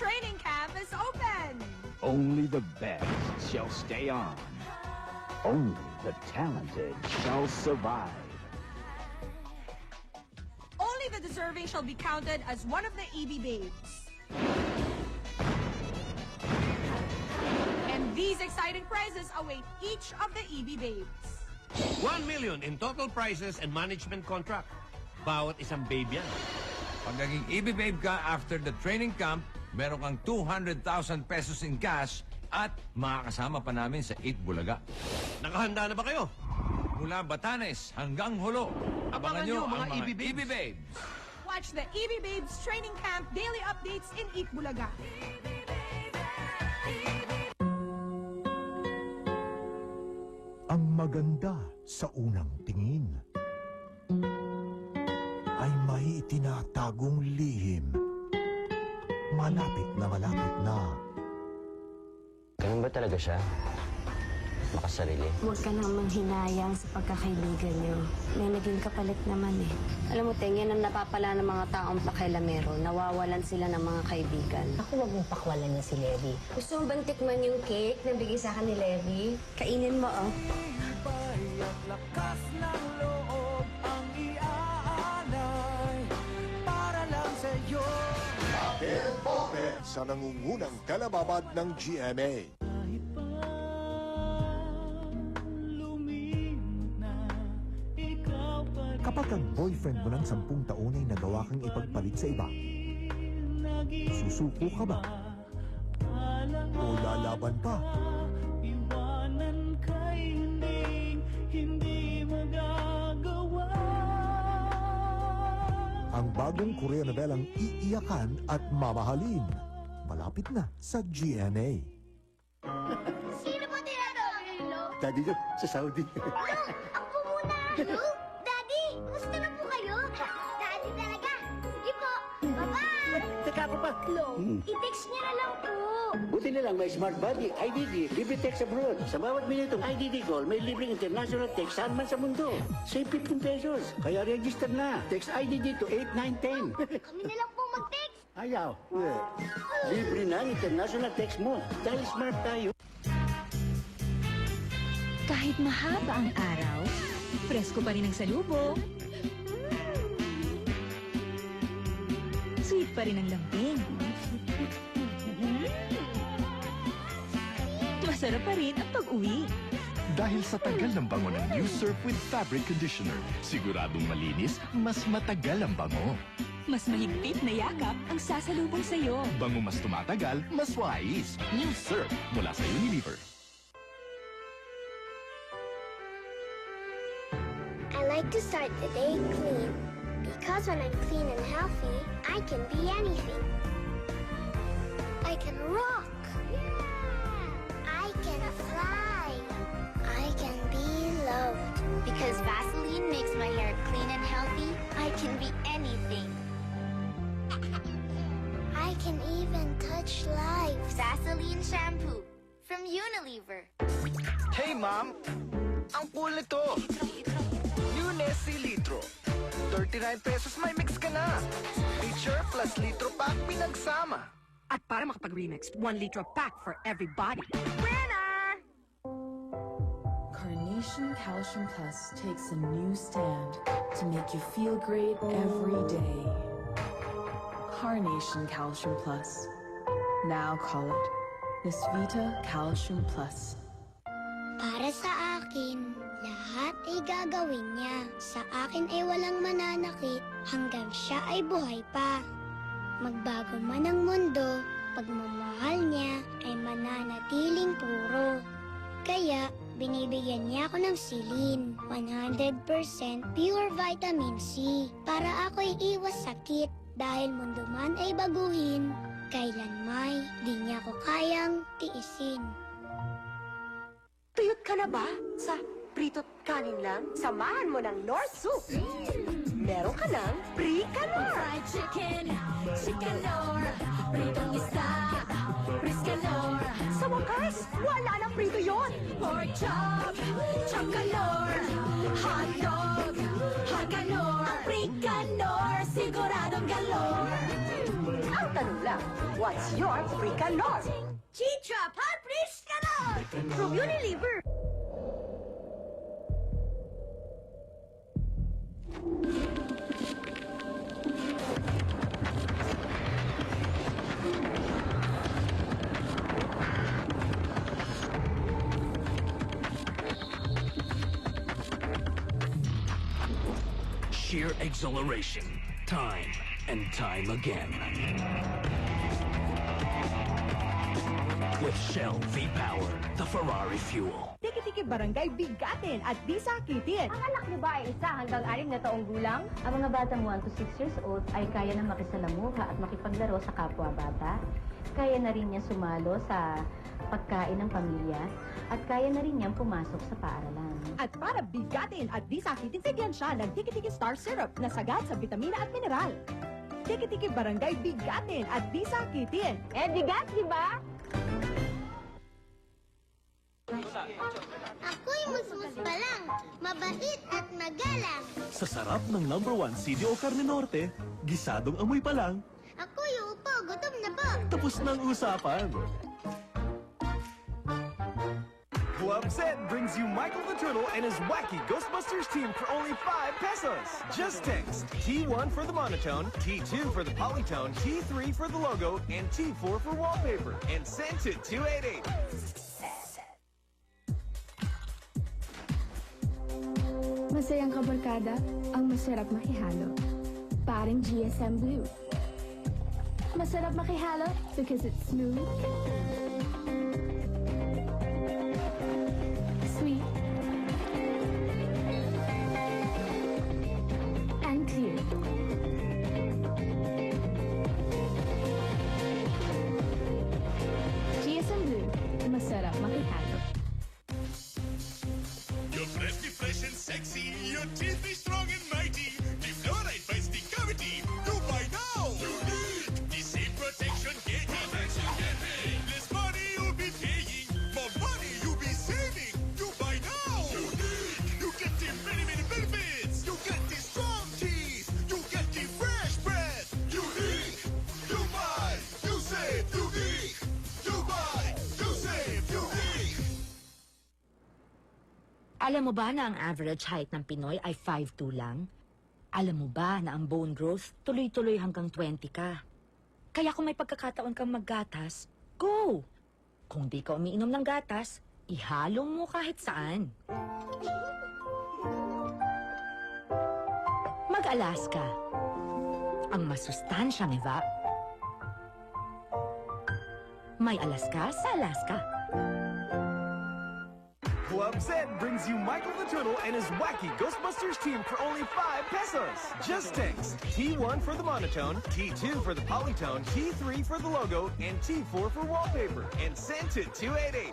training camp is open! Only the best shall stay on. Only the talented shall survive. Only the deserving shall be counted as one of the EB babes. And these exciting prizes await each of the EB babes. 1 million in total prizes and management contract. Bawat isang babe yan. Pag naging EB Babe ka after the training camp, meron kang 200,000 pesos in cash at makakasama pa namin sa 8 Bulaga. Nakahanda na ba kayo? Mula Batanes hanggang Hulo. Abangan nyo ang mga mga EB Babes. EB Babes. Watch the EB Babes Training Camp daily updates in Eat Bulaga. Ang maganda sa unang tingin ay may itinatagong lihim. Malapit na. Ganun ba talaga siya? Makasarili? Huwag ka nang manghinayang sa pagkakaibigan niyo. May naging kapalit naman eh. Alam mo, Teng, yan ang napapala ng mga taong pakilamero. Nawawalan sila ng mga kaibigan. Ako wag mong pakwalan niya si Levi. Gusto mo bang tikman yung cake na bigay sa akin ni Levi? Kainin mo, oh. Lakas ng loob ang iaalay para lang sa'yo. Sa nangungunang kalababad ng GMA. Kapag ang boyfriend mo ng 10 taon ay nagawa kang ipagpalit sa iba, susuko ka ba? O lalaban pa? Iwanan kay hindi magagawa. Ang bagong Korean novelang Iiyakan at Mamahalin. Malapit na sa GMA. Sino po tinatawag ni Luke? Daddy nyo, sa Saudi. Luke! Ako muna! Luke! Daddy! Gusto na po kayo? Daddy talaga! Sige po! Bye-bye! Teka pa. Luke, i-text niya na lang po. Buti na lang may smart body, IDD, libre text abroad. Sa bawat minutong IDD call, may libreng international text saan man sa mundo. Save 15 pesos. Kaya register na. Text IDD to 8910. Kami na lang po mag-text. Ayaw. Libre na ang international text mo. Dahil smart tayo. Kahit mahaba ang araw, presko pa rin ang salubong. Sweet pa rin ang lambing. Masarap pa rin ang pag-uwi. Dahil sa tagal ng bango ng New Surf with Fabric Conditioner, siguradong malinis, mas matagal ang bango. Mas mahigpit na yakap ang sasalubong sa'yo. Bango mas tumatagal, mas wais. New Surf mula sa Unilever. I like to start the day clean. Because when I'm clean and healthy, I can be anything. I can rock. I can fly. I can be loved. Because Vaseline makes my hair clean and healthy, I can be anything. I can even touch lives. Vaseline shampoo from Unilever. Hey, Mom! Ang cool nito! New Nestle Litro. 39 pesos may mix ka na. Feature plus litro pack pinagsama. At para makapag-remix, 1 liter pack for everybody. Carnation Calcium Plus takes a new stand to make you feel great every day. Carnation Calcium Plus. Now call it Nisvita Calcium Plus. Para sa akin, lahat ay gagawin niya. Sa akin ay walang mananakit hanggang siya ay buhay pa. Magbago man ang mundo, pagmamahal niya ay mananatiling puro. Kaya, binibigyan niya ako ng Silin, 100% pure vitamin C, para ako'y iwas sakit. Dahil mundo man ay baguhin, kailanmay di niya ako kayang tiisin. Tuyot ka na ba sa prito't kanin lang? Samahan mo ng North Soup. Meron ka ng Pricanor. Fried chicken, Chicanor, pritong isda, Priscanor. Sa wakas, wala nang prito yon. Pork chop, Chocanor, hot dog, Haganor, Pricanor, siguradong galore. Ang tanong lang, what's your Fricanor? Chicha Papriska from Unilever. Sheer exhilaration, time and time again. With Shell V-Power, the Ferrari fuel. Tiki-tiki barangay bigatin at di sakitin. Ang anak niyo ba ay 1 hanggang 6 na taong gulang? Ang mga batang 1 to 6 years old ay kaya na makisalamuha at makipaglaro sa kapwa-bata. Kaya na rin niya sumalo sa pagkain ng pamilya at kaya na rin niyang pumasok sa paaralan. At para bigatin at di sakitin, sigyan siya ng Tiki-tiki Star Syrup na sagad sa vitamina at mineral. Tiki-tiki barangay bigatin at di sakitin. Bigat, di ba? Ako'y musmus pa lang, mabait at magalang. Sa sarap ng #1 CDO Carne Norte, gisadong amoy pa lang, Ako'y upo, gutom na po. tapos ng usapan. Club Zed brings you Michael the Turtle and his wacky Ghostbusters team for only 5 pesos. Just text T1 for the monotone, T2 for the polytone, T3 for the logo, and T4 for wallpaper, and send to 288. Masayang kabarkada, ang masarap makihalo. Parang GSM Blue. Masarap makihalo because it's smooth, sweet, and clear. GSM Blue, masarap makihalo. Your breath be fresh and sexy, your teeth be strong and mighty. The fluoride fights the cavity. You buy now. Unique. The same protection getting. Less money you'll be paying, more money you'll be saving. You buy now. Unique. You get the many benefits. You get the strong teeth. You get the fresh breath. Unique. You buy. You save. Unique. You buy. You save. Unique. Alam mo ba na ang average height ng Pinoy ay 5'2" lang? Alam mo ba na ang bone growth tuloy-tuloy hanggang 20 ka? Kaya kung may pagkakataon kang maggatas, go! Kung di ka umiinom ng gatas, ihalo mo kahit saan. Mag-Alaska. Ang masustansyang iba. May Alaska sa Alaska. Club Zed brings you Michael the Turtle and his wacky Ghostbusters team for only 5 pesos. Just text T1 for the monotone, T2 for the polytone, T3 for the logo, and T4 for wallpaper, and send to 288.